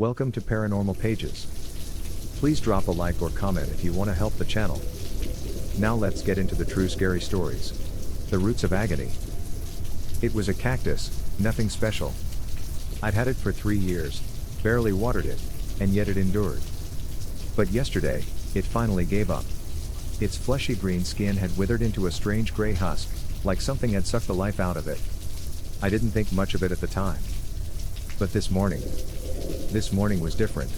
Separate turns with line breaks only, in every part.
Welcome to Paranormal Pages. Please drop a like or comment if you want to help the channel. Now let's get into the true scary stories. The Roots of Agony. It was a cactus, nothing special. I'd had it for 3 years, barely watered it, and yet it endured. But yesterday, it finally gave up. Its fleshy green skin had withered into a strange gray husk, like something had sucked the life out of it. I didn't think much of it at the time. But this morning was different.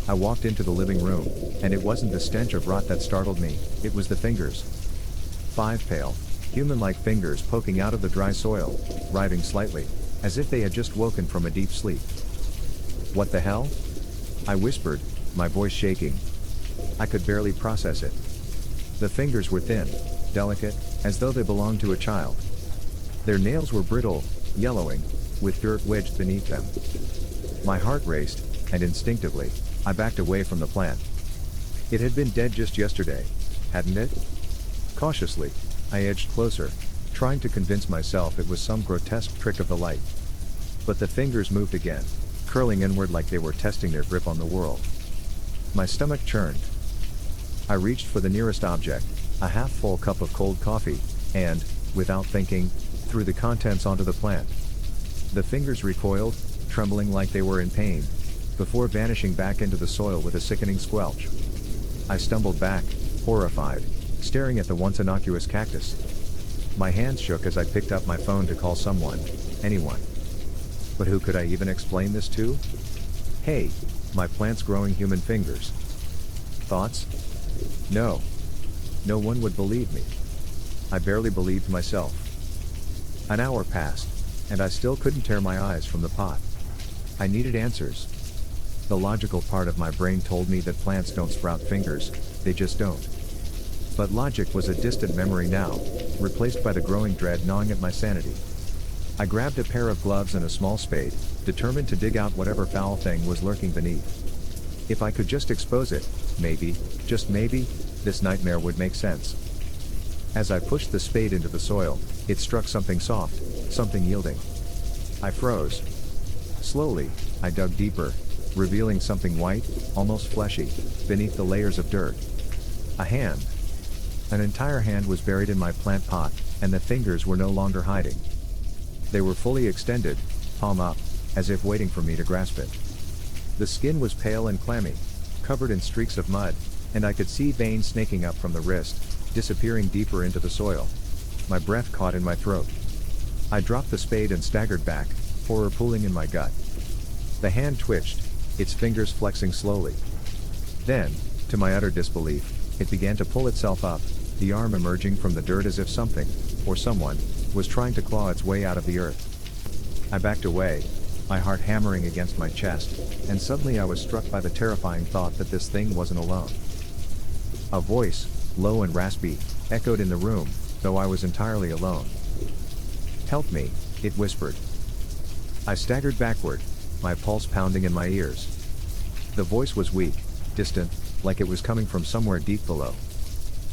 I walked into the living room, and it wasn't the stench of rot that startled me, it was the fingers. 5 pale, human-like fingers poking out of the dry soil, writhing slightly, as if they had just woken from a deep sleep. "What the hell?" I whispered, my voice shaking. I could barely process it. The fingers were thin, delicate, as though they belonged to a child. Their nails were brittle, yellowing, with dirt wedged beneath them. My heart raced, and instinctively, I backed away from the plant. It had been dead just yesterday, hadn't it? Cautiously, I edged closer, trying to convince myself it was some grotesque trick of the light. But the fingers moved again, curling inward like they were testing their grip on the world. My stomach churned. I reached for the nearest object, a half-full cup of cold coffee, and, without thinking, threw the contents onto the plant. The fingers recoiled, trembling like they were in pain, before vanishing back into the soil with a sickening squelch. I stumbled back, horrified, staring at the once innocuous cactus. My hands shook as I picked up my phone to call someone, anyone. But who could I even explain this to? Hey, my plant's growing human fingers. Thoughts? No. No one would believe me. I barely believed myself. An hour passed, and I still couldn't tear my eyes from the pot. I needed answers. The logical part of my brain told me that plants don't sprout fingers, they just don't. But logic was a distant memory now, replaced by the growing dread gnawing at my sanity. I grabbed a pair of gloves and a small spade, determined to dig out whatever foul thing was lurking beneath. If I could just expose it, maybe, just maybe, this nightmare would make sense. As I pushed the spade into the soil, it struck something soft, something yielding. I froze. Slowly, I dug deeper, revealing something white, almost fleshy, beneath the layers of dirt. A hand. An entire hand was buried in my plant pot, and the fingers were no longer hiding. They were fully extended, palm up, as if waiting for me to grasp it. The skin was pale and clammy, covered in streaks of mud, and I could see veins snaking up from the wrist, disappearing deeper into the soil. My breath caught in my throat. I dropped the spade and staggered back, horror pooling in my gut. The hand twitched, its fingers flexing slowly. Then, to my utter disbelief, it began to pull itself up, the arm emerging from the dirt as if something, or someone, was trying to claw its way out of the earth. I backed away, my heart hammering against my chest, and suddenly I was struck by the terrifying thought that this thing wasn't alone. A voice, low and raspy, echoed in the room, though I was entirely alone. "Help me," it whispered. I staggered backward, my pulse pounding in my ears. The voice was weak, distant, like it was coming from somewhere deep below.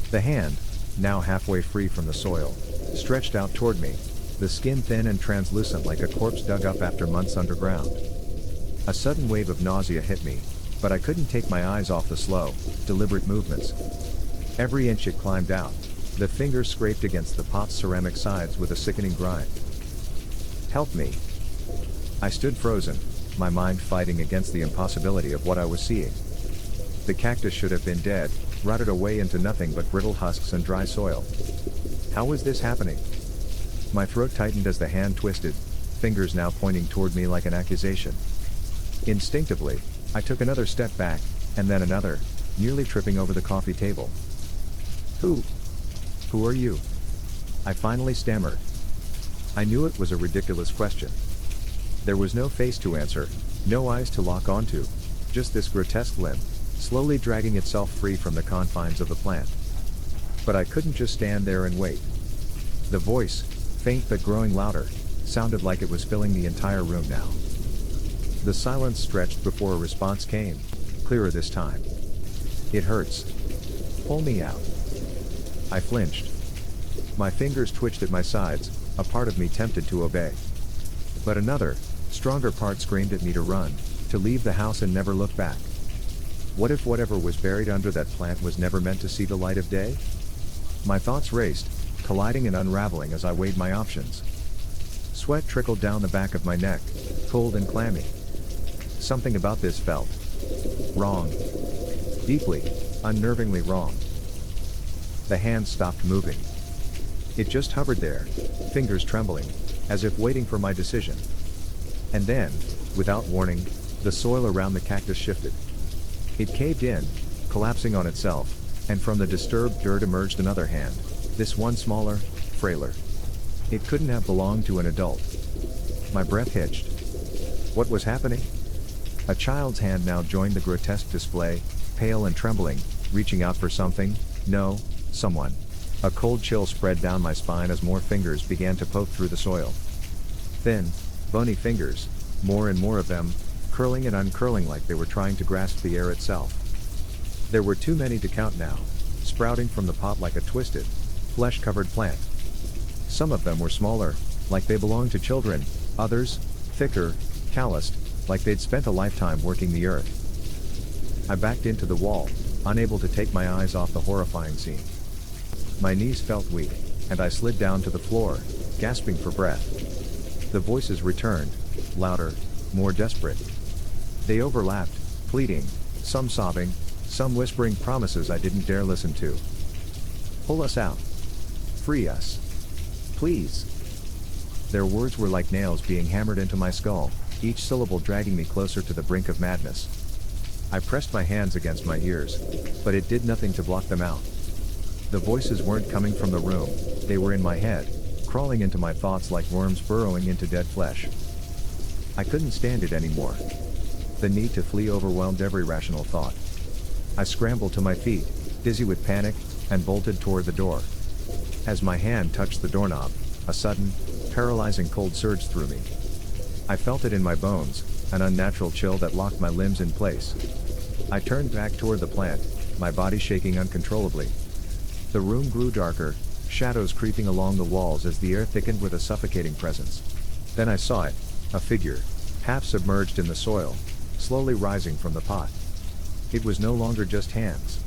The hand, now halfway free from the soil, stretched out toward me, the skin thin and translucent like a corpse dug up after months underground. A sudden wave of nausea hit me, but I couldn't take my eyes off the slow, deliberate movements. Every inch it climbed out, the fingers scraped against the pot's ceramic sides with a sickening grind. "Help me." I stood frozen, my mind fighting against the impossibility of what I was seeing. The cactus should have been dead, rotted away into nothing but brittle husks and dry soil. How was this happening? My throat tightened as the hand twisted, fingers now pointing toward me like an accusation. Instinctively, I took another step back, and then another, nearly tripping over the coffee table. Who are you?" I finally stammered. I knew it was a ridiculous question. There was no face to answer, no eyes to lock onto, just this grotesque limb, slowly dragging itself free from the confines of the plant. But I couldn't just stand there and wait. The voice, faint but growing louder, sounded like it was filling the entire room now. The silence stretched before a response came, clearer this time. "It hurts. Pull me out." I flinched. My fingers twitched at my sides, a part of me tempted to obey. But another, stronger part screamed at me to run, To leave the house and never look back. What if whatever was buried under that plant was never meant to see the light of day? My thoughts raced, colliding and unraveling as I weighed my options. Sweat trickled down the back of my neck, cold and clammy. Something about this felt wrong. Deeply, unnervingly wrong. The hand stopped moving. It just hovered there, fingers trembling, as if waiting for my decision. And then, without warning, the soil around the cactus shifted. It caved in, collapsing on itself, and from the disturbed dirt emerged another hand, this one smaller, frailer. It couldn't have belonged to an adult. My breath hitched. What was happening? A child's hand now joined the grotesque display, pale and trembling, reaching out for something, no, someone. A cold chill spread down my spine as more fingers began to poke through the soil. Thin, bony fingers, more and more of them, curling and uncurling like they were trying to grasp the air itself. There were too many to count now, sprouting from the pot like a twisted, flesh-covered plant. Some of them were smaller, like they belonged to children, others, thicker, calloused, like they'd spent a lifetime working the earth. I backed into the wall, unable to take my eyes off the horrifying scene. My knees felt weak, and I slid down to the floor, gasping for breath. The voices returned, louder, more desperate. They overlapped, pleading, some sobbing, some whispering promises I didn't dare listen to. Pull us out. Free us. Please. Their words were like nails being hammered into my skull, each syllable dragging me closer to the brink of madness. I pressed my hands against my ears, but it did nothing to block them out. The voices weren't coming from the room, they were in my head, crawling into my thoughts like worms burrowing into dead flesh. I couldn't stand it anymore. The need to flee overwhelmed every rational thought. I scrambled to my feet, dizzy with panic, and bolted toward the door. As my hand touched the doorknob, a sudden, paralyzing cold surged through me. I felt it in my bones, an unnatural chill that locked my limbs in place. I turned back toward the plant, my body shaking uncontrollably. The room grew darker, shadows creeping along the walls as the air thickened with a suffocating presence. Then I saw it, a figure, half submerged in the soil, slowly rising from the pot. It was no longer just hands.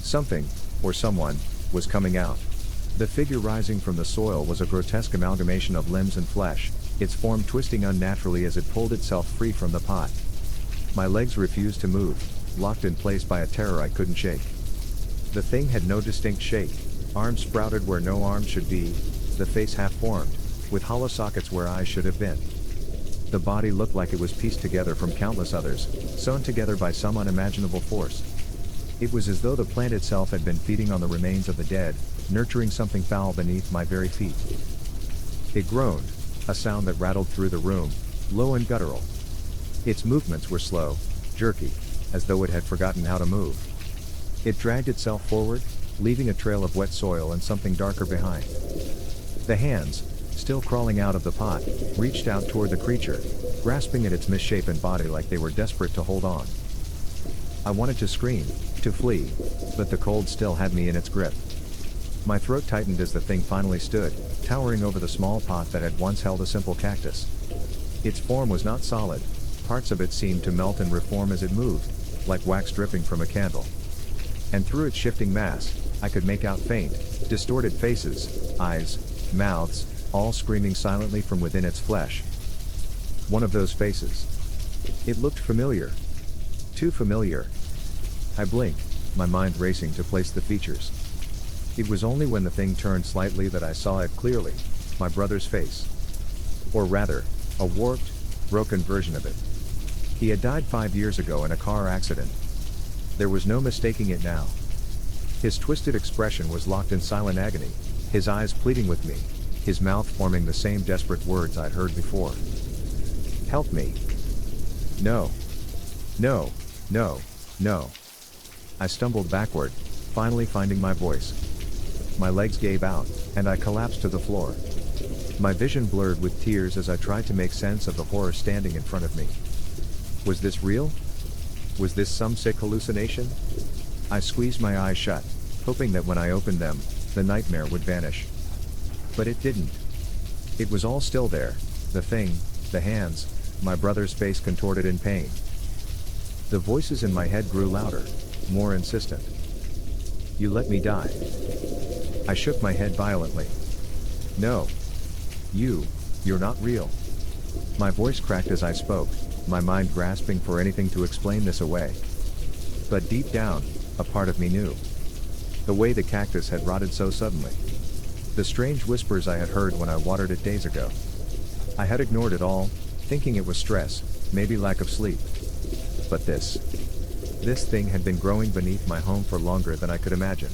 Something, or someone, was coming out. The figure rising from the soil was a grotesque amalgamation of limbs and flesh, its form twisting unnaturally as it pulled itself free from the pot. My legs refused to move, locked in place by a terror I couldn't shake. The thing had no distinct shape, arms sprouted where no arms should be, the face half-formed, with hollow sockets where eyes should have been. The body looked like it was pieced together from countless others, sewn together by some unimaginable force. It was as though the plant itself had been feeding on the remains of the dead, nurturing something foul beneath my very feet. It groaned, a sound that rattled through the room, low and guttural. Its movements were slow, jerky, as though it had forgotten how to move. It dragged itself forward, leaving a trail of wet soil and something darker behind. The hands, still crawling out of the pot, reached out toward the creature, grasping at its misshapen body like they were desperate to hold on. I wanted to scream, to flee, but the cold still had me in its grip. My throat tightened as the thing finally stood, towering over the small pot that had once held a simple cactus. Its form was not solid, parts of it seemed to melt and reform as it moved, like wax dripping from a candle. And through its shifting mass, I could make out faint, distorted faces, eyes, mouths, all screaming silently from within its flesh. One of those faces. It looked familiar. Too familiar. I blinked, my mind racing to place the features. It was only when the thing turned slightly that I saw it clearly, my brother's face. Or rather, a warped, broken version of it. He had died 5 years ago in a car accident. There was no mistaking it now. His twisted expression was locked in silent agony, his eyes pleading with me, his mouth forming the same desperate words I'd heard before. Help me. No. No, no, no. I stumbled backward, finally finding my voice. My legs gave out, and I collapsed to the floor. My vision blurred with tears as I tried to make sense of the horror standing in front of me. Was this real? Was this some sick hallucination? I squeezed my eyes shut, hoping that when I opened them, the nightmare would vanish. But it didn't. It was all still there, the thing, the hands, My brother's face contorted in pain. The voices in my head grew louder, more insistent. You let me die. I shook my head violently. No. You're not real. My voice cracked as I spoke, my mind grasping for anything to explain this away. But deep down, a part of me knew. The way the cactus had rotted so suddenly. The strange whispers I had heard when I watered it days ago. I had ignored it all, thinking it was stress, maybe lack of sleep. But this thing had been growing beneath my home for longer than I could imagine.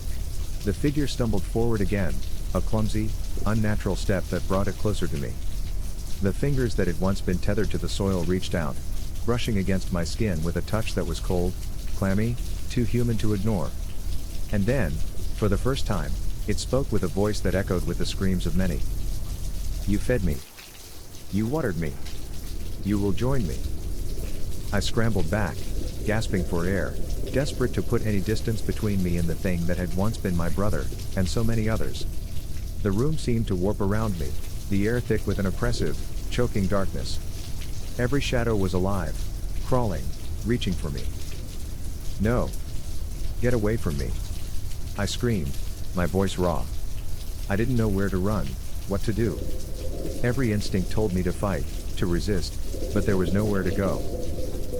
The figure stumbled forward again, a clumsy, unnatural step that brought it closer to me. The fingers that had once been tethered to the soil reached out, brushing against my skin with a touch that was cold, clammy, too human to ignore. And then, for the first time, it spoke with a voice that echoed with the screams of many. You fed me. You watered me. You will join me. I scrambled back, gasping for air, desperate to put any distance between me and the thing that had once been my brother, and so many others. The room seemed to warp around me, the air thick with an oppressive, choking darkness. Every shadow was alive, crawling, reaching for me. No. Get away from me. I screamed, my voice raw. I didn't know where to run, what to do. Every instinct told me to fight, to resist, but there was nowhere to go.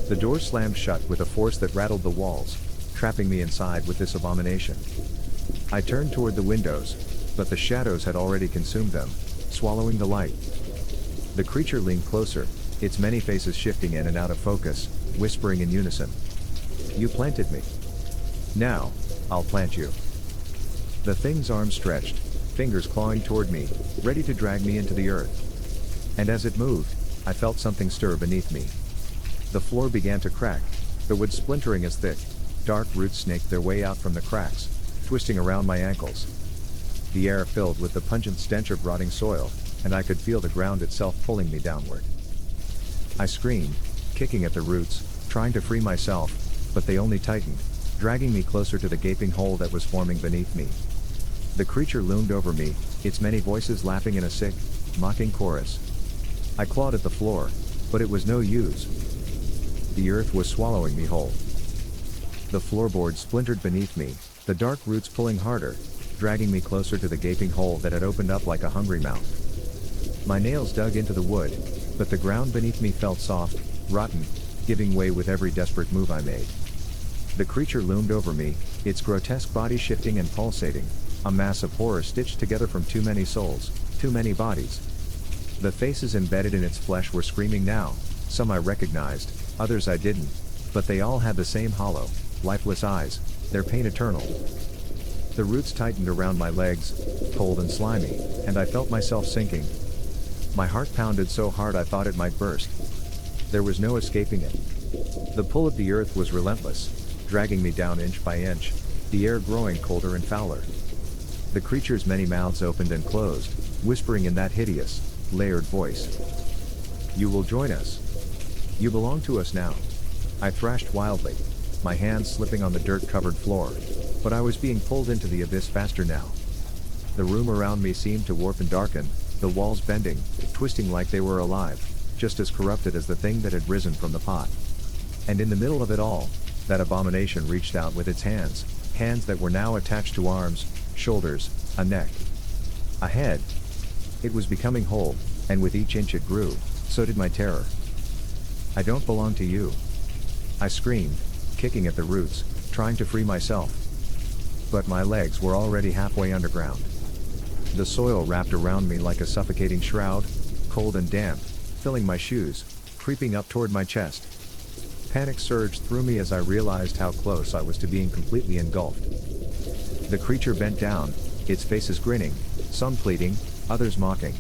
The door slammed shut with a force that rattled the walls, trapping me inside with this abomination. I turned toward the windows, but the shadows had already consumed them, swallowing the light. The creature leaned closer, its many faces shifting in and out of focus, whispering in unison. You planted me. Now, I'll plant you. The thing's arms stretched, fingers clawing toward me, ready to drag me into the earth. And as it moved, I felt something stir beneath me. The floor began to crack, the wood splintering as thick, dark roots snaked their way out from the cracks, twisting around my ankles. The air filled with the pungent stench of rotting soil, and I could feel the ground itself pulling me downward. I screamed, kicking at the roots, trying to free myself, but they only tightened, dragging me closer to the gaping hole that was forming beneath me. The creature loomed over me, its many voices laughing in a sick, mocking chorus. I clawed at the floor, but it was no use. The earth was swallowing me whole. The floorboards splintered beneath me, the dark roots pulling harder, dragging me closer to the gaping hole that had opened up like a hungry mouth. My nails dug into the wood, but the ground beneath me felt soft, rotten, giving way with every desperate move I made. The creature loomed over me, its grotesque body shifting and pulsating, a mass of horror stitched together from too many souls, too many bodies. The faces embedded in its flesh were screaming now, some I recognized, others I didn't, but they all had the same hollow, lifeless eyes, their pain eternal. The roots tightened around my legs, cold and slimy, and I felt myself sinking. My heart pounded so hard I thought it might burst. There was no escaping it. The pull of the earth was relentless, dragging me down inch by inch, the air growing colder and fouler. The creature's many mouths opened and closed, whispering in that hideous, layered voice. You will join us. You belong to us now. I thrashed wildly, my hands slipping on the dirt-covered floor, but I was being pulled into the abyss faster now. The room around me seemed to warp and darken, the walls bending, twisting like they were alive, just as corrupted as the thing that had risen from the pot. And in the middle of it all, that abomination reached out with its hands that were now attached to arms, shoulders, a neck, a head. It was becoming whole, and with each inch it grew, so did my terror. I don't belong to you. I screamed, kicking at the roots, trying to free myself. But my legs were already halfway underground. The soil wrapped around me like a suffocating shroud, cold and damp, filling my shoes, creeping up toward my chest. Panic surged through me as I realized how close I was to being completely engulfed. The creature bent down, its faces grinning, some pleading, others mocking.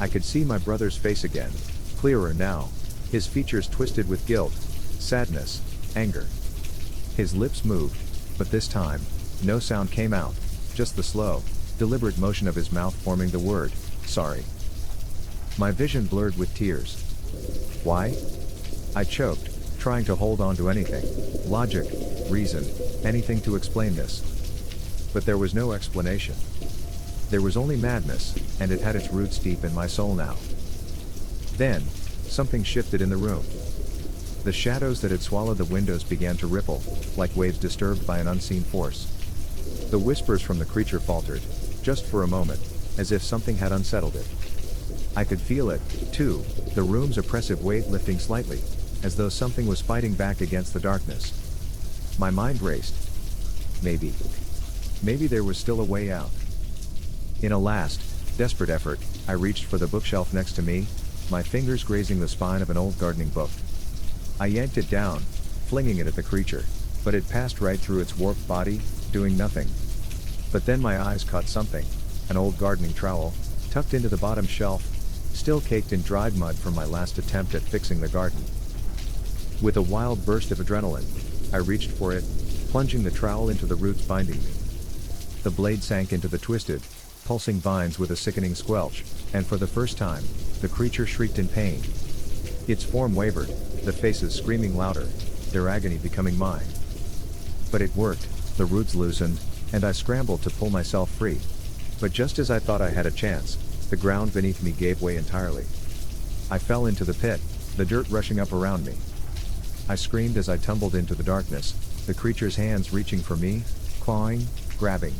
I could see my brother's face again, clearer now, his features twisted with guilt, sadness, anger. His lips moved, but this time, no sound came out, just the slow, deliberate motion of his mouth forming the word, sorry. My vision blurred with tears. Why? I choked, trying to hold on to anything, logic, reason, anything to explain this. But there was no explanation. There was only madness, and it had its roots deep in my soul now. Then, something shifted in the room. The shadows that had swallowed the windows began to ripple, like waves disturbed by an unseen force. The whispers from the creature faltered, just for a moment, as if something had unsettled it. I could feel it, too, the room's oppressive weight lifting slightly, as though something was fighting back against the darkness. My mind raced. Maybe there was still a way out. In a last, desperate effort, I reached for the bookshelf next to me, my fingers grazing the spine of an old gardening book. I yanked it down, flinging it at the creature, but it passed right through its warped body, doing nothing. But then my eyes caught something, an old gardening trowel, tucked into the bottom shelf, still caked in dried mud from my last attempt at fixing the garden. With a wild burst of adrenaline, I reached for it, plunging the trowel into the roots binding me. The blade sank into the twisted, pulsing vines with a sickening squelch, and for the first time, the creature shrieked in pain. Its form wavered, the faces screaming louder, their agony becoming mine. But it worked, the roots loosened, and I scrambled to pull myself free. But just as I thought I had a chance, the ground beneath me gave way entirely. I fell into the pit, the dirt rushing up around me. I screamed as I tumbled into the darkness, the creature's hands reaching for me, clawing, grabbing.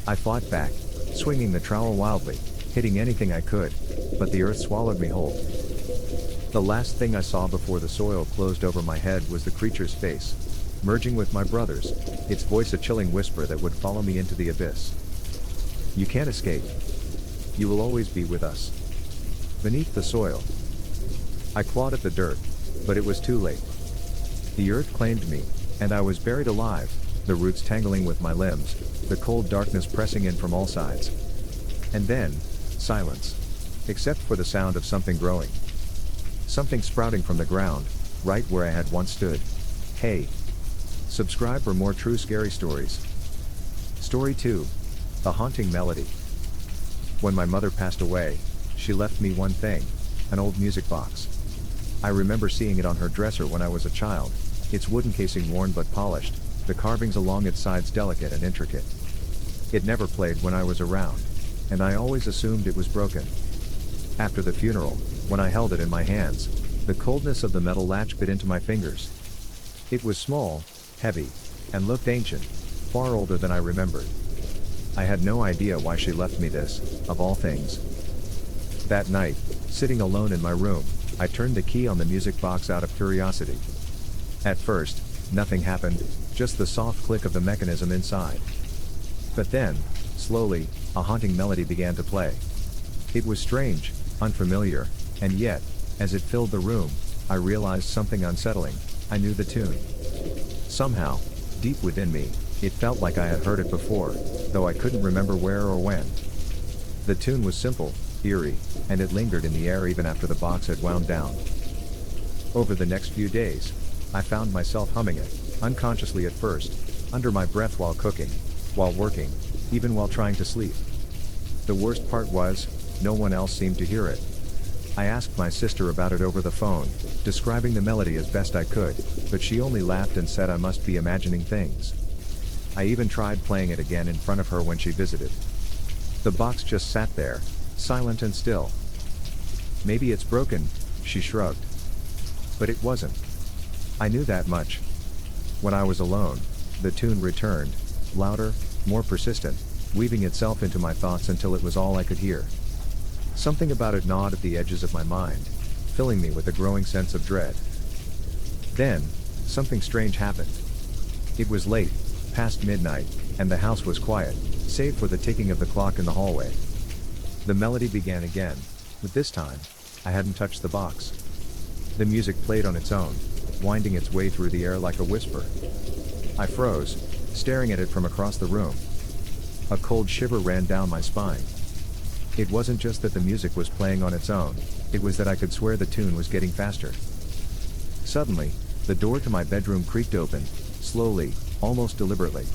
I fought back, swinging the trowel wildly, hitting anything I could, but the earth swallowed me whole. The last thing I saw before the soil closed over my head was the creature's face, merging with my brother's, its voice a chilling whisper that would follow me into the abyss. "You can't escape. You will always be with us." Beneath the soil. I clawed at the dirt, but it was too late. The earth claimed me, and I was buried alive, the roots tangling with my limbs, the cold darkness pressing in from all sides. And then, silence. Except for the sound of something growing. Something sprouting from the ground, right where I had once stood. Hey! Subscribe for more true scary stories. Story 2. The Haunting Melody. When my mother passed away, she left me one thing, an old music box. I remember seeing it on her dresser when I was a child, its wooden casing worn but polished, the carvings along its sides delicate and intricate. It never played when I was around, and I always assumed it was broken. After the funeral, when I held it in my hands, the coldness of the metal latch bit into my fingers. It was small, heavy, and looked ancient, far older than I remembered. I had no idea why she left me this, of all things. That night, sitting alone in my room, I turned the key on the music box out of curiosity. At first, nothing happened, just the soft click of the mechanism inside. But then, slowly, a haunting melody began to play. It was strange, unfamiliar, and yet, as it filled the room, I realized something unsettling. I knew the tune. Somehow, deep within me, it felt like I had heard it before, though I couldn't remember where or when. The tune was simple, eerie, and it lingered in the air even after the box had wound down. Over the next few days, I found myself humming it, unconsciously at first, under my breath while cooking, while working, even while trying to sleep. The worst part was, no one else seemed to hear it. I asked my sister about it over the phone, describing the melody as best I could, but she only laughed and said I must be imagining things. I even tried playing it again in front of her when she visited. The box just sat there, silent and still. "Maybe it's broken," she shrugged. But it wasn't. I knew that much. When I was alone, the tune returned, louder, more persistent, weaving itself into my thoughts until it was all I could hear. Something about it gnawed at the edges of my mind, filling me with a growing sense of dread. Then, something strange happened. It was late, past midnight, and the house was quiet, save for the ticking of the clock in the hallway. The melody began again, but this time, I hadn't touched the box. The music played on its own, winding its way through the air like a whisper. I froze, staring at it from across the room. A cold shiver ran down my spine. It wasn't just that the music was playing on its own, it was that I could swear the tune was getting faster. Suddenly, the door to my bedroom creaked open, slowly, almost deliberately.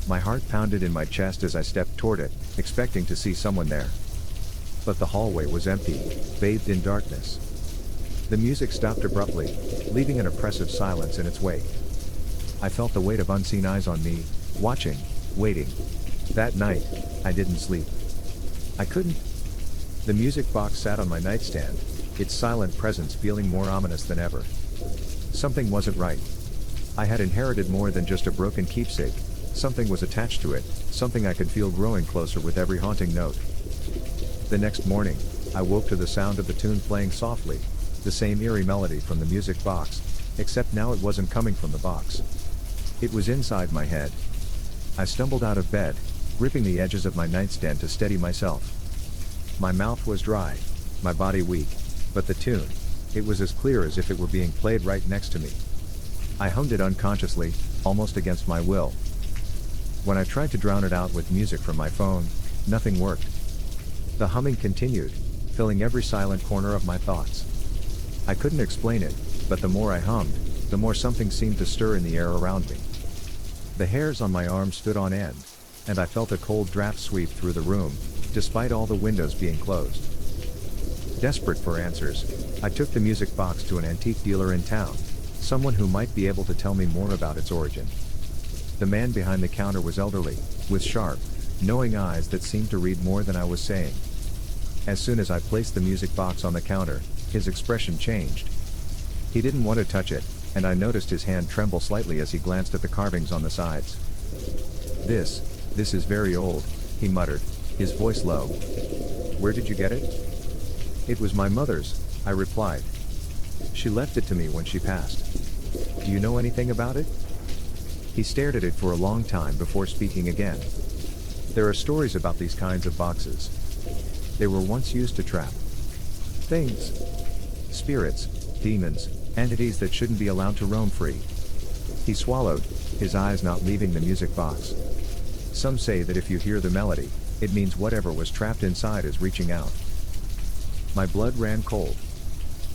My heart pounded in my chest as I stepped toward it, expecting to see someone there. But the hallway was empty, bathed in darkness. The music stopped abruptly, leaving an oppressive silence in its wake. I felt the weight of unseen eyes on me, watching, waiting. That night, I didn't sleep. I couldn't. The music box sat on my nightstand, its silent presence feeling more ominous than ever. Something wasn't right. I had inherited more than just a broken keepsake. Something was attached to it, something I could feel growing closer with every haunting note. The next morning, I woke to the sound of the tune playing softly, the same eerie melody from the music box, except now it wasn't coming from the box. It was inside my head. I stumbled out of bed, gripping the edges of my nightstand to steady myself. My mouth was dry, my body weak, but the tune, it was as clear as if it were being played right next to me. I hummed it unconsciously, almost against my will. When I tried to drown it out with music from my phone, nothing worked. The humming continued, filling every silent corner of my thoughts. I couldn't explain it, but the more I hummed, the more something seemed to stir in the air around me. The hairs on my arms stood on end, and I felt a cold draft sweep through the room, despite all the windows being closed. Desperate for answers, I took the music box to an antique dealer in town, someone who might be able to tell me more about its origin. The man behind the counter was elderly, with sharp, knowing eyes that seemed to read more than I was saying. As soon as I placed the music box on the counter, his expression changed. He didn't want to touch it, and I noticed his hand tremble slightly as he glanced at the carvings on the sides. This is very old," he muttered, his voice low. "Where did you get it?" "It was my mother's," I replied. "She left it to me when she passed. Do you know anything about it?" He stared at it for a long time before speaking again. "There are stories about these kinds of boxes. They were once used to trap things. Spirits, demons, entities that shouldn't be allowed to roam free." He swallowed, his eyes not leaving the music box. "Some say that if you hear the melody, it means whatever was trapped inside is reaching out." My blood ran cold.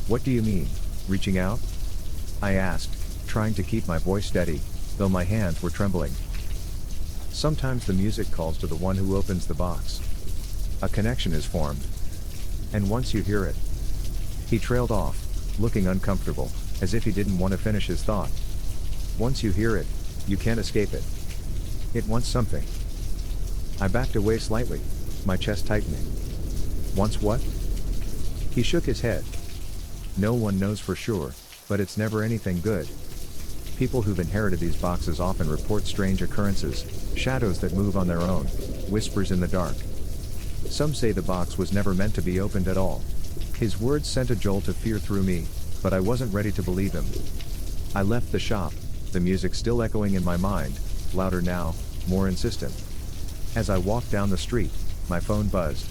"What do you mean, reaching out?" I asked, trying to keep my voice steady, though my hands were trembling. "Sometimes the music calls to the one who opens the box. A connection is formed. And once you hear it..." He trailed off, looking uncomfortable, as if he didn't want to finish his thought. "Once you hear it, you can't escape it. It wants something." I backed away slightly, my chest tightening. "Once what?" He shook his head. "No one knows for sure, but it's never anything good. People who've inherited these boxes often report strange occurrences, shadows that move on their own, whispers in the dark. Some say the box was never meant to be opened at all." His words sent a jolt of fear through me, but I wasn't ready to believe him. I left the shop, the music still echoing in my mind, louder now, more insistent. As I walked down the street, my phone buzzed.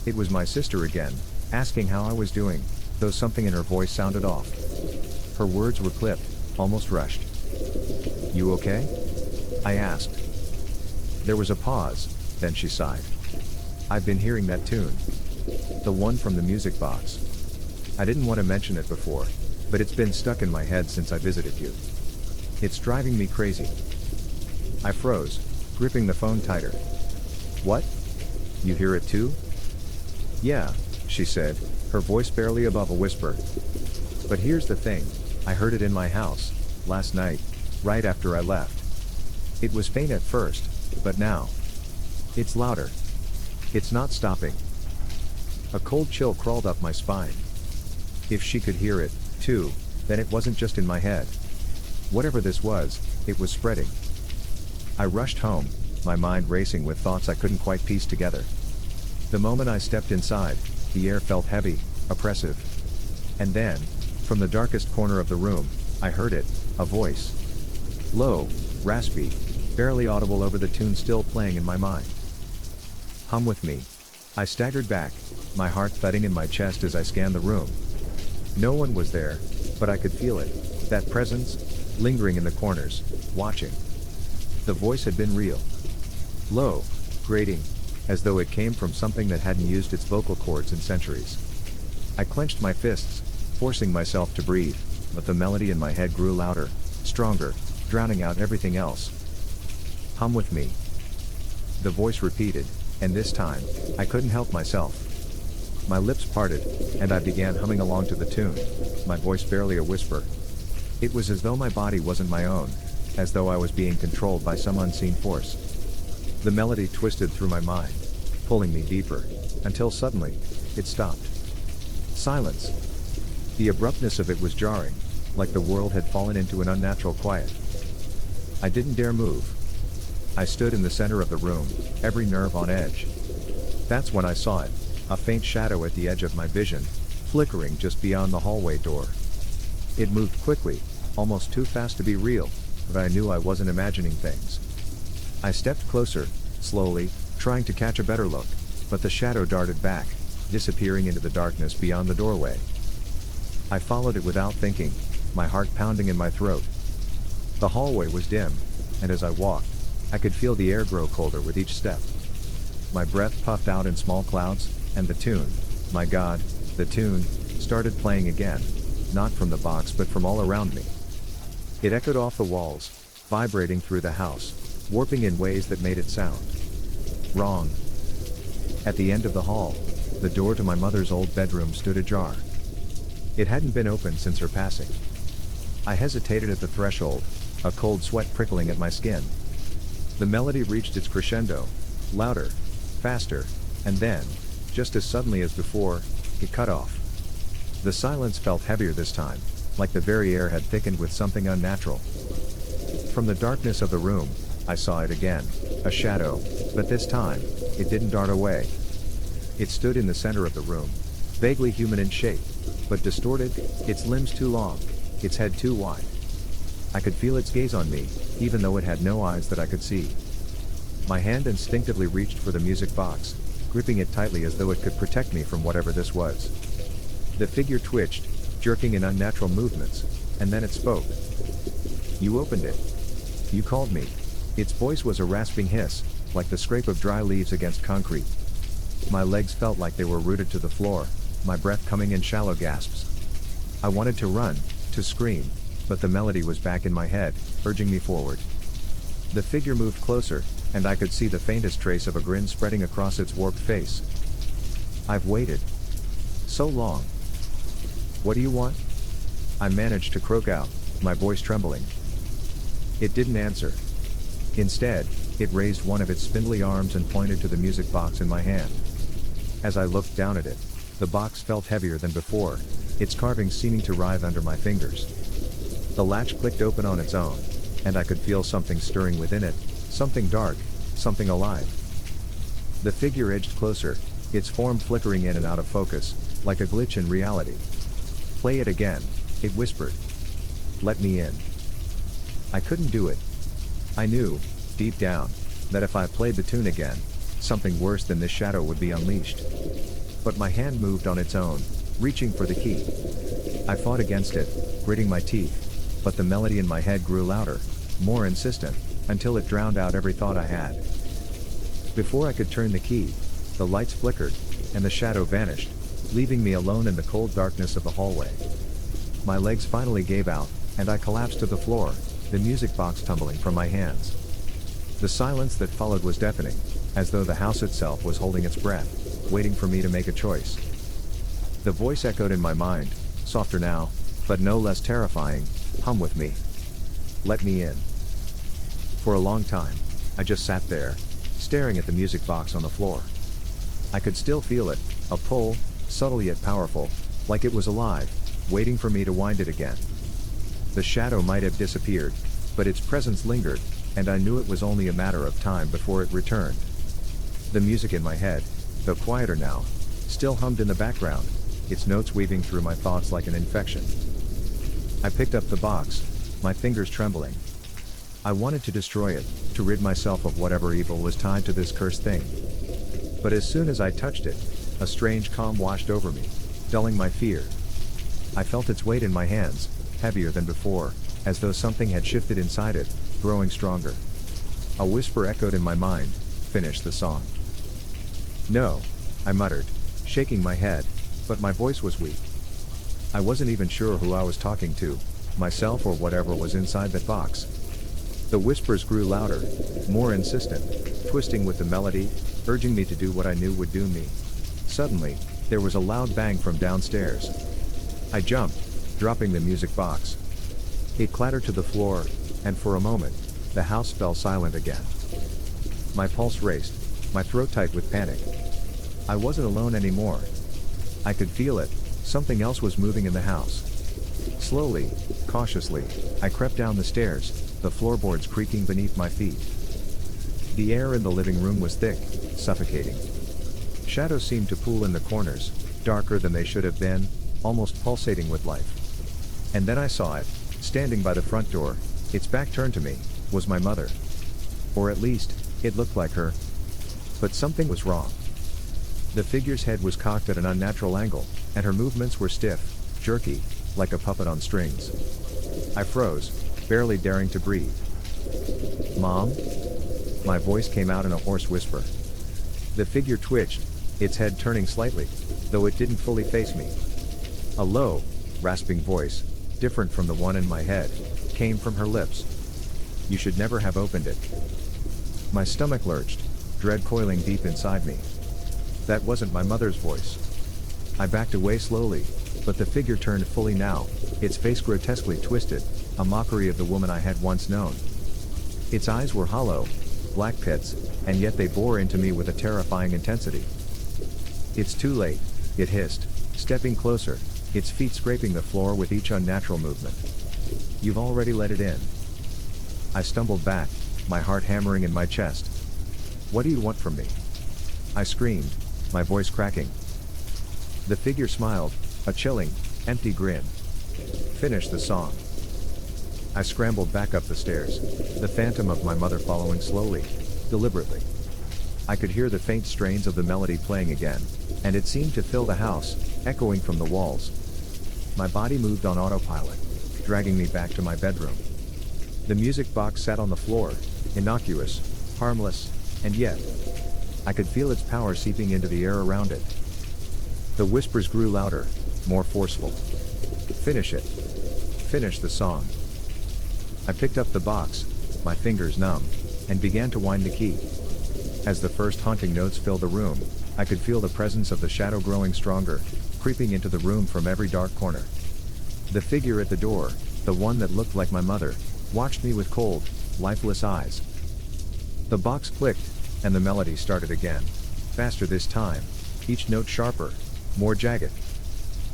It was my sister again, asking how I was doing, though something in her voice sounded off. Her words were clipped, almost rushed. "You okay?" I asked. There was a pause, then she sighed. "I've been hearing that tune. The one from the music box. I didn't want to mention it before, but it's been stuck in my head since I visited you. It's driving me crazy." I froze, gripping the phone tighter. "What? You hear it too?" "Yeah," she said, her voice barely above a whisper. "But here's the thing, I heard it in my house, last night, right after I left. It was faint at first, but now, it's louder. It's not stopping." A cold chill crawled up my spine. If she could hear it, too, then it wasn't just in my head. Whatever this was, it was spreading. I rushed home, my mind racing with thoughts I couldn't quite piece together. The moment I stepped inside, the air felt heavy, oppressive. And then, from the darkest corner of the room, I heard it, a voice. Low, raspy, barely audible over the tune still playing in my mind. "Hum with me." I staggered back, my heart thudding in my chest as I scanned the room. No one was there, but I could feel it, that presence, lingering in the corners, watching. The voice had been real. Low, grating, as though it came from something that hadn't used its vocal cords in centuries. I clenched my fists, forcing myself to breathe, but the melody in my head grew louder, stronger, drowning out everything else. "Hum with me." The voice repeated, and this time, I couldn't help myself. My lips parted, and I began humming along to the tune, my voice barely a whisper. It was as though my body wasn't my own, as though I was being controlled by some unseen force. The melody twisted through my mind, pulling me deeper, until suddenly, it stopped. Silence. The abruptness of it was jarring, like the world had fallen into an unnatural quiet. I didn't dare move. I stood in the center of the room, every nerve on edge. That's when I saw it, a faint shadow at the edge of my vision, flickering just beyond the hallway door. It moved quickly, almost too fast to be real, but I knew I wasn't imagining things. I stepped closer, slowly, trying to catch a better look, but the shadow darted back, disappearing into the darkness beyond the doorway. I followed it without thinking, my heart pounding in my throat. The hallway was dim, and as I walked, I could feel the air grow colder with each step. My breath puffed out in small clouds, and the tune, my God, the tune, started playing again, not from the box but from all around me. It echoed off the walls, vibrating through the house, warping in ways that made it sound wrong. At the end of the hall, the door to my mother's old bedroom stood ajar. It hadn't been opened since her passing. I hesitated at the threshold, a cold sweat prickling at my skin. The melody reached its crescendo, louder, faster, and then, just as suddenly as before, it cut off. The silence felt heavier this time, like the very air had thickened with something unnatural. From the darkness of the room, I saw it again, a shadow, but this time, it didn't dart away. It stood in the center of the room, vaguely human in shape, but distorted, its limbs too long, its head too wide. I could feel its gaze on me, even though it had no eyes that I could see. My hand instinctively reached for the music box, gripping it tightly as though it could protect me from whatever this was. The figure twitched, jerking in unnatural movements, and then it spoke. "You opened it. You called me." Its voice was a rasping hiss, like the scrape of dry leaves against concrete. My legs felt like they were rooted to the floor, my breath coming in shallow gasps. I wanted to run, to scream, but the melody was back in my head, urging me forward. The figure moved closer, and I could see the faintest trace of a grin spreading across its warped face. "I've waited so long. What do you want?" I managed to croak out, my voice trembling. It didn't answer. Instead, it raised one of its spindly arms and pointed to the music box in my hand. As I looked down at it, the box felt heavier than before, its carvings seeming to writhe under my fingers. The latch clicked open on its own, and I could feel something stirring within it, something dark, something alive. The figure edged closer, its form flickering in and out of focus, like a glitch in reality. "Play it again," it whispered. "Let me in." I couldn't do it. I knew, deep down, that if I played the tune again, something worse than this shadow would be unleashed. But my hand moved on its own, reaching for the key. I fought against it, gritting my teeth, but the melody in my head grew louder, more insistent, until it drowned out every thought I had. Before I could turn the key, the lights flickered, and the shadow vanished, leaving me alone in the cold darkness of the hallway. My legs finally gave out, and I collapsed to the floor, the music box tumbling from my hands. The silence that followed was deafening, as though the house itself was holding its breath, waiting for me to make a choice. The voice echoed in my mind, softer now, but no less terrifying, "Hum with me. Let me in." For a long time, I just sat there, staring at the music box on the floor. I could still feel it, a pull, subtle yet powerful, like it was alive, waiting for me to wind it again. The shadow might have disappeared, but its presence lingered, and I knew it was only a matter of time before it returned. The music in my head, though quieter now, still hummed in the background, its notes weaving through my thoughts like an infection. I picked up the box, my fingers trembling. I wanted to destroy it, to rid myself of whatever evil was tied to this cursed thing. But as soon as I touched it, a strange calm washed over me, dulling my fear. I felt its weight in my hands, heavier than before, as though something had shifted inside it, growing stronger. A whisper echoed in my mind, "Finish the song." "No," I muttered, shaking my head, but my voice was weak. I wasn't even sure who I was talking to, myself or whatever was inside that box. The whispers grew louder, more insistent, twisting with the melody, urging me to do what I knew would doom me. Suddenly, there was a loud bang from downstairs. I jumped, dropping the music box. It clattered to the floor, and for a moment, the house fell silent again. My pulse raced, my throat tight with panic. I wasn't alone anymore. I could feel it, Something else was moving in the house. Slowly, cautiously, I crept down the stairs, the floorboards creaking beneath my feet. The air in the living room was thick, suffocating. Shadows seemed to pool in the corners, darker than they should have been, almost pulsating with life. And then I saw it, standing by the front door, its back turned to me, was my mother. Or at least, it looked like her. But something was wrong. The figure's head was cocked at an unnatural angle, and her movements were stiff, jerky, like a puppet on strings. I froze, barely daring to breathe. "Mom?" My voice came out in a hoarse whisper. The figure twitched, its head turning slightly, though it didn't fully face me. A low, rasping voice, different from the one in my head, came from her lips. "You should never have opened it." My stomach lurched, dread coiling deep inside me. That wasn't my mother's voice. I backed away slowly, but the figure turned fully now, its face grotesquely twisted, a mockery of the woman I had once known. Its eyes were hollow, black pits, and yet they bore into me with a terrifying intensity. "It's too late," it hissed, stepping closer, its feet scraping the floor with each unnatural movement. "You've already let it in." I stumbled back, my heart hammering in my chest. "What do you want from me?" I screamed, my voice cracking. The figure smiled, a chilling, empty grin. "Finish the song." I scrambled back up the stairs, the phantom of my mother following slowly, deliberately. I could hear the faint strains of the melody playing again, and it seemed to fill the house, echoing from the walls. My body moved on autopilot, dragging me back to my bedroom. The music box sat on the floor, innocuous, harmless, and yet, I could feel its power seeping into the air around it. The whispers grew louder, more forceful. "Finish it. Finish the song." I picked up the box, my fingers numb, and began to wind the key. As the first haunting notes filled the room, I could feel the presence of the shadow growing stronger, creeping into the room from every dark corner. The figure at the door, the one that looked like my mother, watched me with cold, lifeless eyes. The box clicked, and the melody started again. Faster this time, each note sharper, more jagged.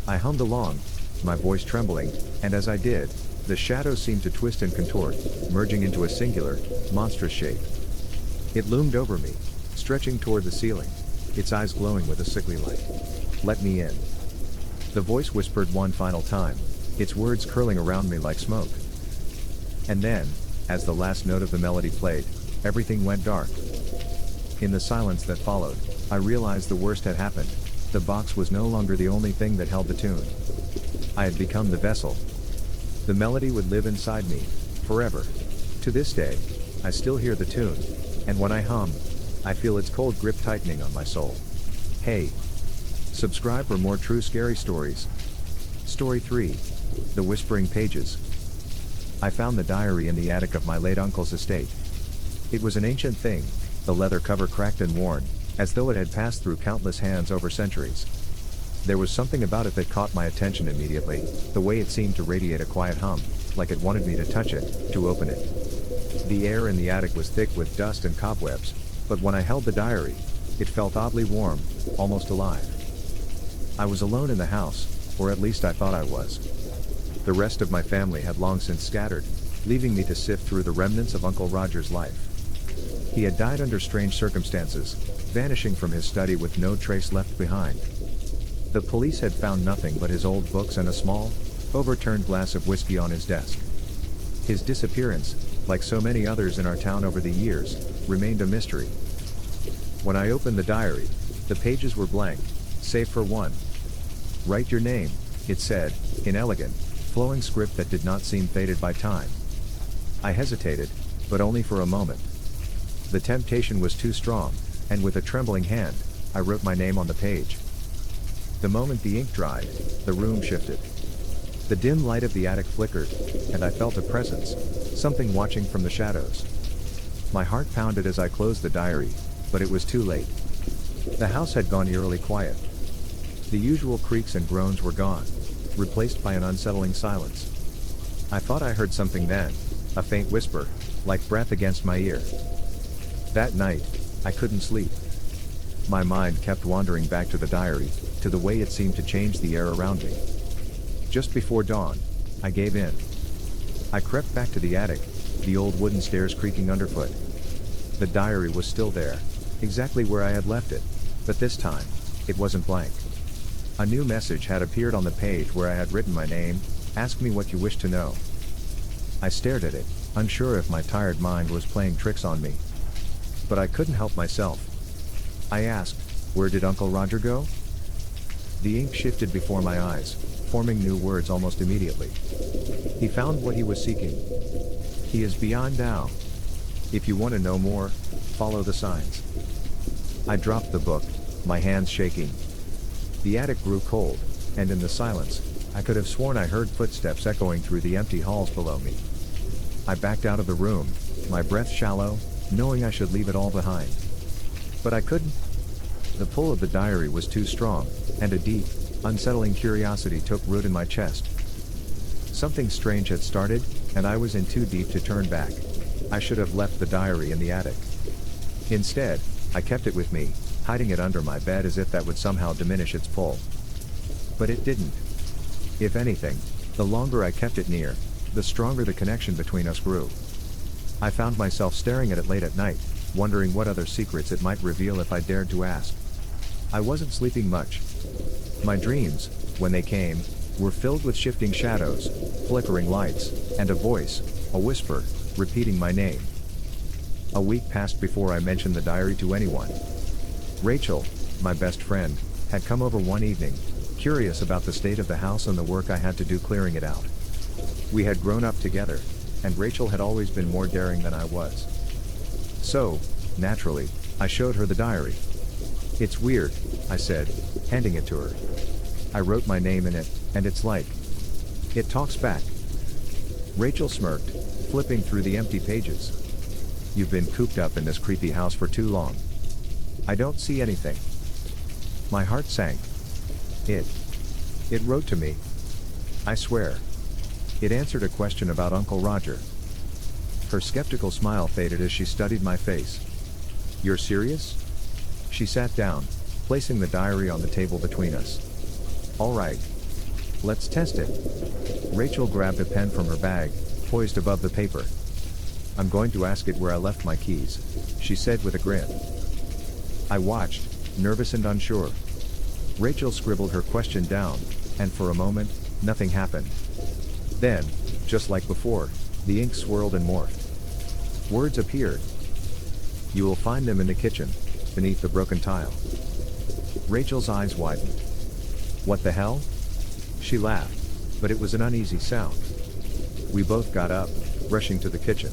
I hummed along, my voice trembling, and as I did, the shadows seemed to twist and contort, merging into a singular, monstrous shape. It loomed over me, stretching toward the ceiling, its eyes glowing with a sickly light. "Let me in." The voice whispered one final time, its words curling around me like smoke. And then, as the last note of the melody played, everything went dark. In the silence that followed, I realized the worst had happened. The box was no longer the only thing that held the tune. I had become the vessel. The melody would live inside me, forever. To this day, I still hear the tune, and when I hum, I feel its cold grip tightening on my soul. Hey! Subscribe for more true scary stories. Story 3. The Whispering Pages. I found the diary in the attic of my late uncle's estate. It was an ancient thing, the leather cover cracked and worn, as though it had passed through countless hands over centuries. There was something about it that caught my attention immediately, the way it seemed to radiate a quiet hum, like it wanted me to touch it, to open it. The air in the attic was thick with dust and cobwebs, but when I held the diary, it felt oddly warm, almost alive. I was alone in the house, or at least I thought I was. The rest of my family had long since scattered, leaving me to sift through the remnants of Uncle Roger's life. He had died under strange circumstances, vanishing from his study with no trace left behind. The police had found nothing but his old books and a small, overturned glass of whiskey on his desk. His disappearance, like so many others in our town over the years, remained a mystery. When I opened the diary, the pages were blank, save for one. "Write your name," it said, in elegant, flowing script that did not seem faded by time. I hesitated, but only for a moment. The temptation was too strong, and with a trembling hand, I wrote my name on the page. The moment the ink dried, the room shifted. The dim light of the attic flickered, and I felt a presence, something watching from the shadows. My heart pounded as I closed the diary, but it was too late. The house had gone eerily quiet. The usual creaks and groans were gone, replaced by an unsettling silence. I thought I heard something then, a faint whisper, like breath against my ear. That night, I couldn't sleep. My mind kept wandering back to the diary, to the way it seemed to change the air around me. Just before dawn, I gave in. I crept back to the attic, the old wooden stairs creaking underfoot. The diary was still there, exactly where I had left it, but this time, it wasn't blank. A new message had appeared on the page where I had written my name, "Ask me what you wish to know." I stared at it, unsure if my tired mind was playing tricks on me. But I couldn't help myself. I asked, "Where did Uncle Roger go?" The ink shifted before my eyes, forming new words almost immediately. "He found what he was seeking. He is beyond now. If you want to know more, follow the signs." I dropped the book, my hands shaking. The attic grew cold, and in the silence, I could have sworn I heard footsteps echoing through the empty halls below me. I backed out of the room, my breath shallow, knowing I should leave it all behind. But I couldn't. The pull of the diary was too strong, and a deep, unsettling curiosity took root in my chest. Something strange had started, and I was in too deep to turn back. I should have left the diary in the attic. Instead, I kept it with me, hiding it under my bed as if that would somehow diminish its pull. But it didn't. If anything, the longer I kept it near, the stronger the connection between us grew. I found myself staring at it late at night, wondering what other secrets it might reveal if I dared to ask. I wasn't sleeping much. My dreams, when they came, were filled with shifting shadows, flickering lights, and a voice, a whisper, repeating my name. A week passed before I mentioned the diary to anyone. Rachel, my best friend, had come over one evening, curious about the state of the house and the work I had to do clearing it out. We had grown up together, and Rachel had always been more daring than I was. So, naturally, I showed her the diary. "It's weird," I said, handing it to her. "I wrote my name in it, and it's like it talks back." Rachel smirked, flipping through the empty pages. "You've been cooped up in this creepy house for too long." "I don't see anything." My heart sank. It wrote to me. I swear. It answered a question about Uncle Roger. Her skeptical smile faded as she studied my face. "You're serious?" She sat down, placing the diary on the table between us. "All right. Let's test it." Rachel grabbed a pen from her bag, poised above the paper. "I'm going to ask it where I left my keys," she said with a grin. I watched, nervous and unsure. Rachel scribbled her question down, and for a moment, nothing happened. Then, just like before, the ink swirled and morphed. Words appeared. "You will find them in the kitchen, beneath the broken tile." Rachel's eyes widened. "What the hell?" She laughed, but it was an uneasy sound. We both got up, rushing to the kitchen.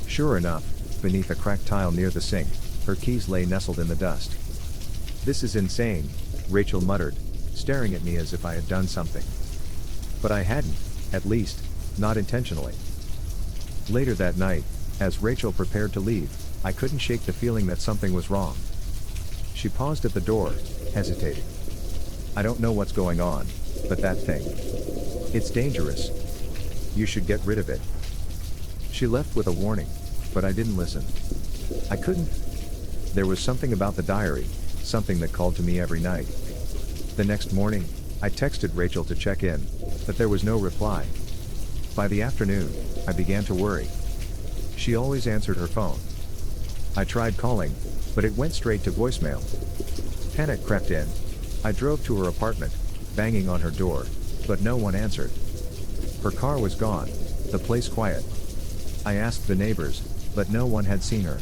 Sure enough, beneath a cracked tile near the sink, her keys lay nestled in the dust. "This is insane," Rachel muttered, staring at me as if I had done something. But I hadn't, at least, not intentionally. Later that night, as Rachel prepared to leave, I couldn't shake the feeling that something was wrong. She paused at the door, hesitating. "I don't know what's going on, but that thing. It's dangerous. You should get rid of it." She left with a warning, but I didn't listen. I couldn't. There was something about the diary, something that called to me every night. The next morning, I texted Rachel to check in, but there was no reply. By the afternoon, I began to worry. She always answered her phone. I tried calling, but it went straight to voicemail. Panic crept in. I drove to her apartment, banging on her door, but no one answered. Her car was gone, the place quiet. I asked the neighbors, but no one had seen her.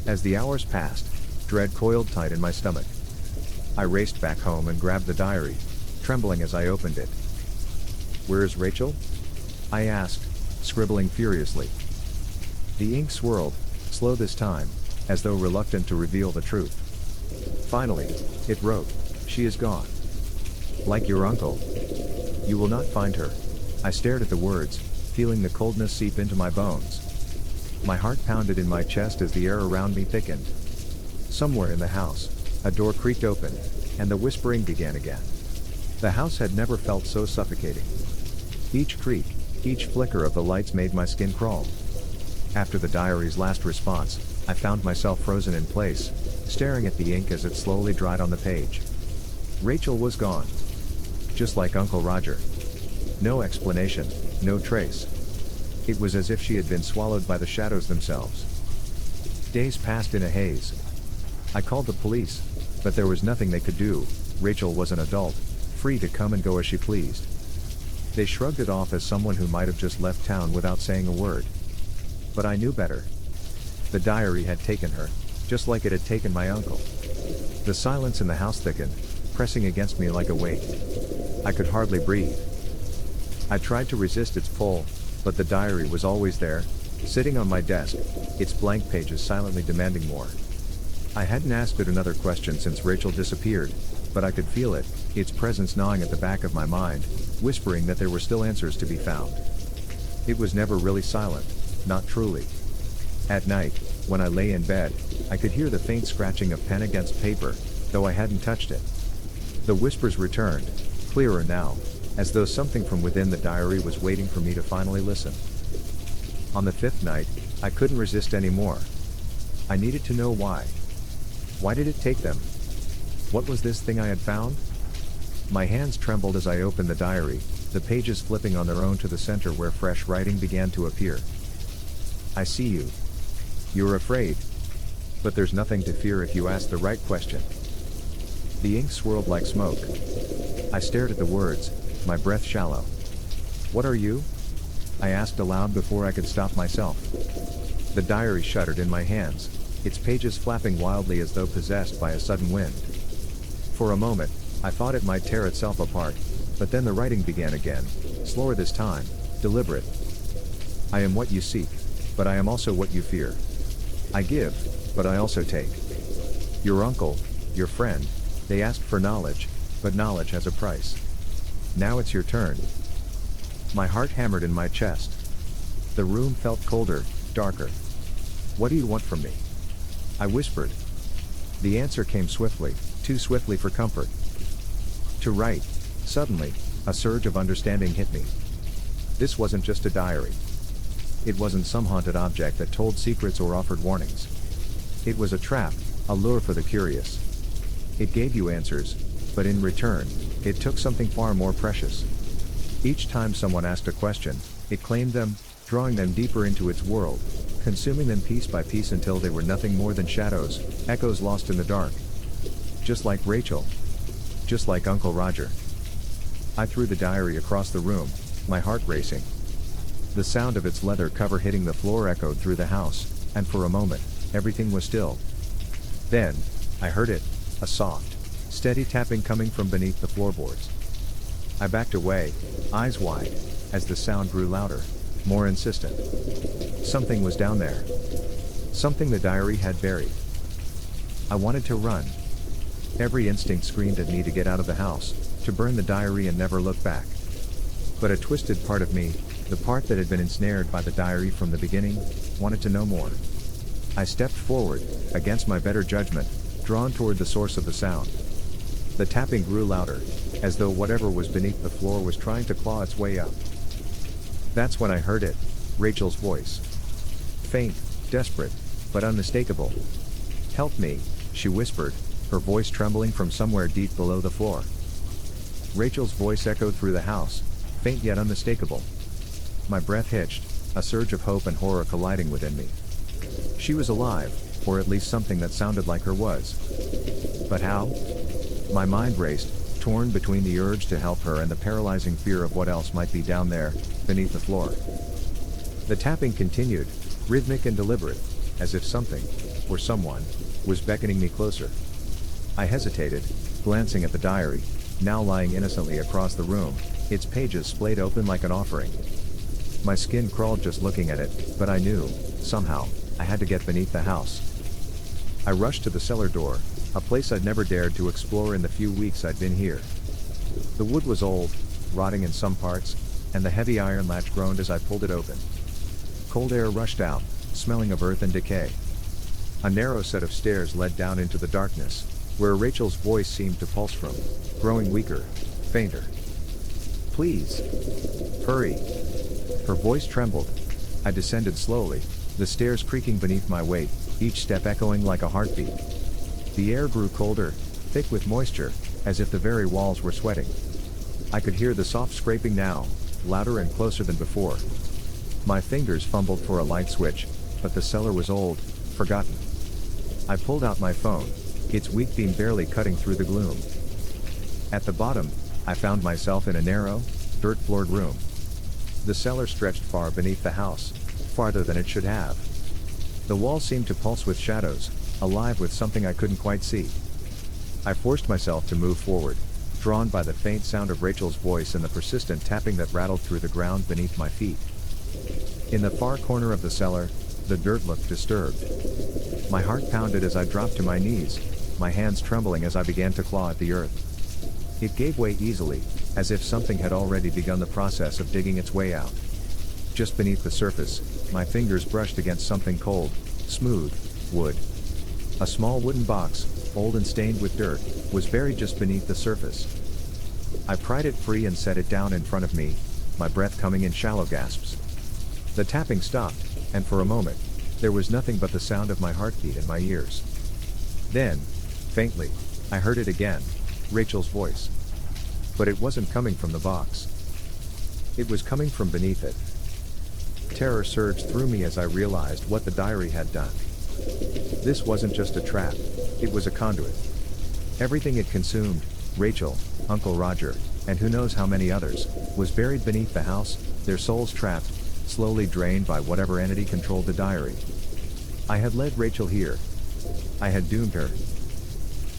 As the hours passed, dread coiled tight in my stomach. I raced back home and grabbed the diary, trembling as I opened it. "Where is Rachel?" I asked, scribbling furiously. The ink swirled, slow this time, as though reluctant to reveal the truth. Finally, it wrote, "She is gone. Like your uncle. You will not find her." I stared at the words, feeling the coldness seep into my bones. My heart pounded in my chest as the air around me thickened. Somewhere in the house, a door creaked open, and the whispering began again. The house had never felt so suffocating. Each creak, each flicker of the lights made my skin crawl. After the diary's last response, I found myself frozen in place, staring at the ink as it slowly dried on the page. Rachel was gone. Just like Uncle Roger. No explanation, no trace. It was as if she had been swallowed by the shadows themselves. Days passed in a haze. I called the police, but there was nothing they could do. Rachel was an adult, free to come and go as she pleased. They shrugged it off as someone who might have just left town without saying a word. But I knew better. The diary had taken her, just like it had taken my uncle. The silence in the house thickened, pressing against me like a weight. I could hardly breathe. I tried to resist its pull, but the diary was always there, sitting on my desk, its blank pages silently demanding more. I hadn't asked it another question since Rachel disappeared, but I could feel it, its presence gnawing at the back of my mind, whispering that there were still answers to be found. It was never really silent, not truly. At night, when I lay in bed, I could hear the faint scratching of pen against paper, though I hadn't touched it. The whispers returned, clearer now, as though something from within the diary was waiting for me to finally listen. On the fifth night, I couldn't resist anymore. I needed to know why. Why did it take them? What was this thing I had found? My hands trembled as I opened the diary, the pages flipping on their own to the center where fresh writing began to appear. I see you. You're afraid. But there's nothing to fear if you ask the right question. The ink swirled like smoke. I stared at the words, my breath shallow. What are you? I asked aloud before I could stop myself. The diary shuddered in my hands, its pages flapping wildly as though possessed by a sudden wind. For a moment, I thought it might tear itself apart, but then the writing began again, slower this time, deliberate. I am what you seek, but I am also what you fear. I give, but I also take. Your uncle, your friend, they asked for knowledge, but knowledge has a price. Now it's your turn. My heart hammered in my chest. The room felt colder, darker. What do you want from me? I whispered. The answer came swiftly, too swiftly for comfort. To write. Suddenly, a surge of understanding hit me. This wasn't just a diary. It wasn't some haunted object that told secrets or offered warnings. It was a trap, a lure for the curious. It gave you answers, but in return, it took something far more precious. Each time someone asked a question, it claimed them, drawing them deeper into its world, consuming them piece by piece until they were nothing more than shadows, echoes lost in the dark. Just like Rachel. Just like Uncle Roger. I threw the diary across the room, my heart racing. The sound of its leather cover hitting the floor echoed through the house, and for a moment, everything was still. Then, I heard it, a soft, steady tapping coming from beneath the floorboards. I backed away, eyes wide, as the sound grew louder, more insistent. Something was down there. Something the diary had buried. I wanted to run. Every instinct screamed at me to get out of the house, to burn the diary and never look back. But a twisted part of me, the part that had been ensnared by the diary from the beginning, wanted to know more. I stepped forward, against my better judgment, drawn toward the source of the sound. The tapping grew louder, as though whatever was beneath the floor was trying to claw its way up. That's when I heard it, Rachel's voice. Faint, desperate, but unmistakable. Help me, she whispered, her voice trembling from somewhere deep below the floor. Rachel's voice echoed through the house, faint yet unmistakable. My breath hitched, a surge of hope and horror colliding within me. She was alive, or at least something that sounded like her was. But how? My mind raced, torn between the urge to help her and the paralyzing fear of what else might be down there, beneath the floor. The tapping continued, rhythmic and deliberate, as if something, or someone, was beckoning me closer. I hesitated, glancing at the diary, now lying innocently across the room, its pages splayed open like an offering. My skin crawled just looking at it, but I knew, somehow, I had to get beneath the house. I rushed to the cellar door, a place I'd never dared to explore in the few weeks I'd been here. The wood was old, rotting in some parts, and the heavy iron latch groaned as I pulled it open. Cold air rushed out, smelling of earth and decay. A narrow set of stairs led down into the darkness, where Rachel's voice seemed to pulse from, growing weaker, fainter. Please. Hurry. Her voice trembled. I descended slowly, the stairs creaking beneath my weight, each step echoing like a heartbeat. The air grew colder, thick with moisture, as if the very walls were sweating. I could hear the soft scraping now, louder and closer than before. My fingers fumbled for a light switch, but the cellar was old, forgotten. I pulled out my phone, its weak beam barely cutting through the gloom. At the bottom, I found myself in a narrow, dirt-floored room. The cellar stretched far beneath the house, farther than it should have. The walls seemed to pulse with shadows, alive with something I couldn't quite see. I forced myself to move forward, drawn by the faint sound of Rachel's voice and the persistent tapping that rattled through the ground beneath my feet. In the far corner of the cellar, the dirt looked disturbed. My heart pounded as I dropped to my knees, my hands trembling as I began to claw at the earth. It gave way easily, as if something had already begun the process of digging its way out. Just beneath the surface, my fingers brushed against something cold, smooth, wood. A small wooden box, old and stained with dirt, was buried just beneath the surface. I pried it free and set it down in front of me, my breath coming in shallow gasps. The tapping stopped, and for a moment, there was nothing but the sound of my heartbeat in my ears. Then, faintly, I heard it again, Rachel's voice. But it wasn't coming from the box. It was coming from beneath it. Terror surged through me as I realized what the diary had done. This wasn't just a trap, it was a conduit. Everything it consumed, Rachel, Uncle Roger, and who knows how many others, was buried beneath the house, their souls trapped, slowly drained by whatever entity controlled the diary. I had led Rachel here. I had doomed her.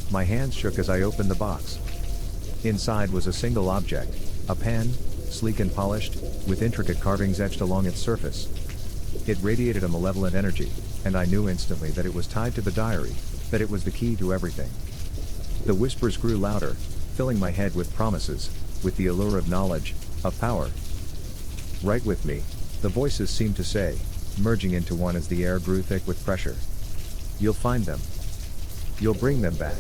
My hands shook as I opened the box. Inside was a single object, a pen, sleek and polished, with intricate carvings etched along its surface. It radiated a malevolent energy, and I knew instantly that it was tied to the diary, that it was the key to everything. The whispers grew louder, filling my head with promises, with the allure of knowledge, of power. Right with me, the voices seemed to say, merging into one as the air grew thick with pressure. You'll find them. You'll bring them back.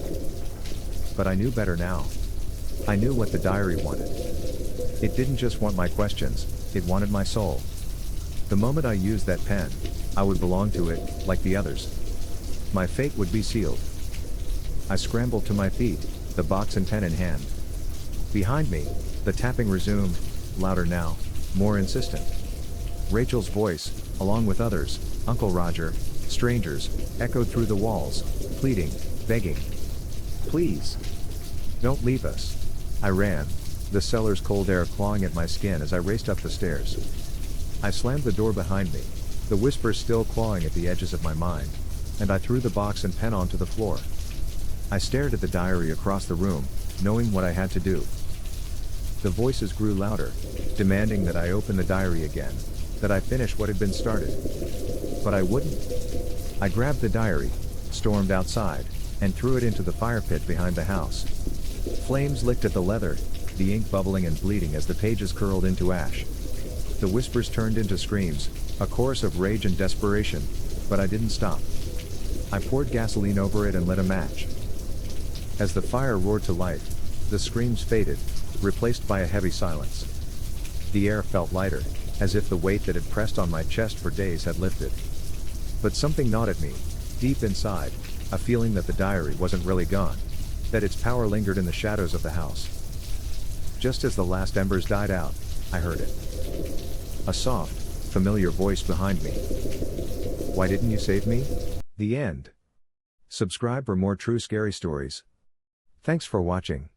But I knew better now. I knew what the diary wanted. It didn't just want my questions, it wanted my soul. The moment I used that pen, I would belong to it, like the others. My fate would be sealed. I scrambled to my feet, the box and pen in hand. Behind me, the tapping resumed, louder now, more insistent. Rachel's voice, along with others, Uncle Roger, strangers, echoed through the walls, pleading, begging. Please. Don't leave us. I ran, the cellar's cold air clawing at my skin as I raced up the stairs. I slammed the door behind me, the whispers still clawing at the edges of my mind, and I threw the box and pen onto the floor. I stared at the diary across the room, knowing what I had to do. The voices grew louder, demanding that I open the diary again, that I finish what had been started. But I wouldn't. I grabbed the diary, stormed outside, and threw it into the fire pit behind the house. Flames licked at the leather, the ink bubbling and bleeding as the pages curled into ash. The whispers turned into screams, a chorus of rage and desperation, but I didn't stop. I poured gasoline over it and lit a match. As the fire roared to life, the screams faded, replaced by a heavy silence. The air felt lighter, as if the weight that had pressed on my chest for days had lifted. But something gnawed at me, deep inside, a feeling that the diary wasn't really gone, that its power lingered in the shadows of the house. Just as the last embers died out, I heard it. A soft, familiar voice behind me. Why didn't you save me? The end. Subscribe for more true scary stories. Thanks for watching.